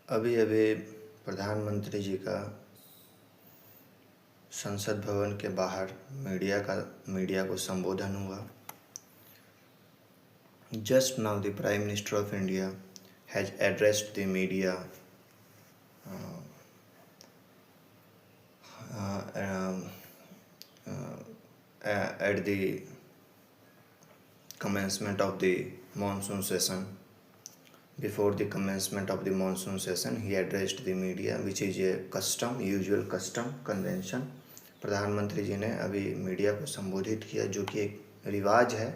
अभी अभी प्रधानमंत्री जी का संसद भवन के बाहर मीडिया को संबोधन हुआ। Just now the prime minister of India has addressed the media at the commencement of the monsoon session. Before the commencement of the monsoon session, he addressed the media, which is a custom, usual custom, convention. प्रधानमंत्री जी ने अभी media को संबोधित किया, जो कि एक रिवाज है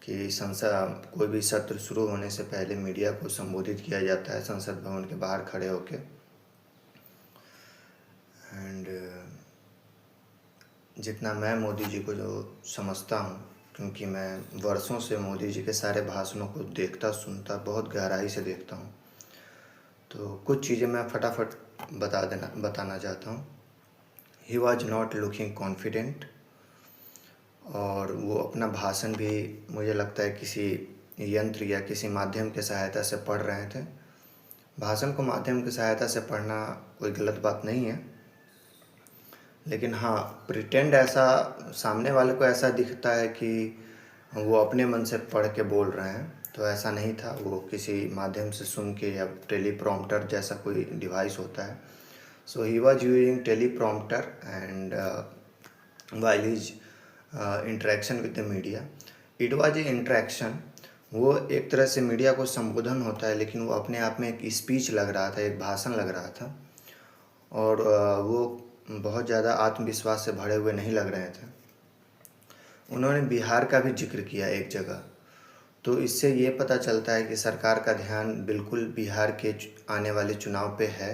कि संसद कोई भी सत्र शुरू होने से पहले मीडिया को संबोधित किया जाता है संसद भवन के बाहर खड़े होकर। एंड जितना मैं मोदी जी को जो समझता हूँ, क्योंकि मैं वर्षों से मोदी जी के सारे भाषणों को देखता सुनता बहुत गहराई से देखता हूँ, तो कुछ चीज़ें मैं फटाफट बताना चाहता हूँ। He was not looking confident, और वो अपना भाषण भी मुझे लगता है किसी यंत्र या किसी माध्यम के सहायता से पढ़ रहे थे। भाषण को माध्यम की सहायता से पढ़ना कोई गलत बात नहीं है, लेकिन हाँ, प्रिटेंड ऐसा सामने वाले को ऐसा दिखता है कि वो अपने मन से पढ़ के बोल रहे हैं, तो ऐसा नहीं था। वो किसी माध्यम से सुन के, या टेलीप्रॉम्प्टर जैसा कोई डिवाइस होता है। So he was using teleprompter and while his interaction with the media, it was a interaction. वो एक तरह से मीडिया को संबोधन होता है, लेकिन वो अपने आप में एक स्पीच लग रहा था, एक भाषण लग रहा था, और वो बहुत ज़्यादा आत्मविश्वास से भरे हुए नहीं लग रहे थे। उन्होंने बिहार का भी जिक्र किया एक जगह, तो इससे ये पता चलता है कि सरकार का ध्यान बिल्कुल बिहार के आने वाले चुनाव पे है।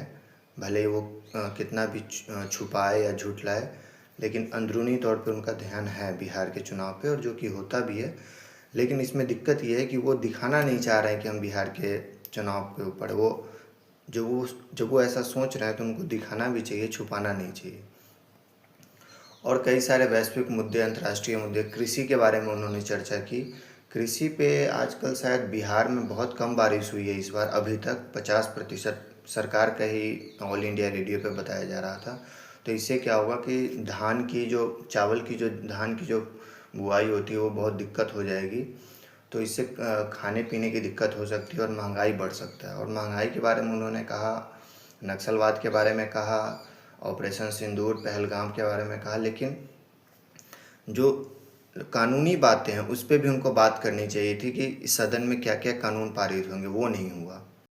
भले वो कितना भी छुपाए या झुठलाए, लेकिन अंदरूनी तौर पे उनका ध्यान है बिहार के चुनाव पे, और जो कि होता भी है। लेकिन इसमें दिक्कत ये है कि वो दिखाना नहीं चाह रहे हैं कि हम बिहार के चुनाव के ऊपर, जब वो ऐसा सोच रहे हैं तो उनको दिखाना भी चाहिए, छुपाना नहीं चाहिए। और कई सारे वैश्विक मुद्दे, अंतर्राष्ट्रीय मुद्दे, कृषि के बारे में उन्होंने चर्चा की। कृषि पे आजकल शायद बिहार में बहुत कम बारिश हुई है इस बार, अभी तक 50% सरकार का ही ऑल इंडिया रेडियो पे बताया जा रहा था। तो इससे क्या होगा कि धान की जो बुआई होती है वो बहुत दिक्कत हो जाएगी। तो इससे खाने पीने की दिक्कत हो सकती है और महंगाई बढ़ सकता है। और महंगाई के बारे में उन्होंने कहा, नक्सलवाद के बारे में कहा, ऑपरेशन सिंदूर, पहलगाम के बारे में कहा, लेकिन जो कानूनी बातें हैं उस पर भी उनको बात करनी चाहिए थी कि इस सदन में क्या क्या कानून पारित होंगे, वो नहीं हुआ।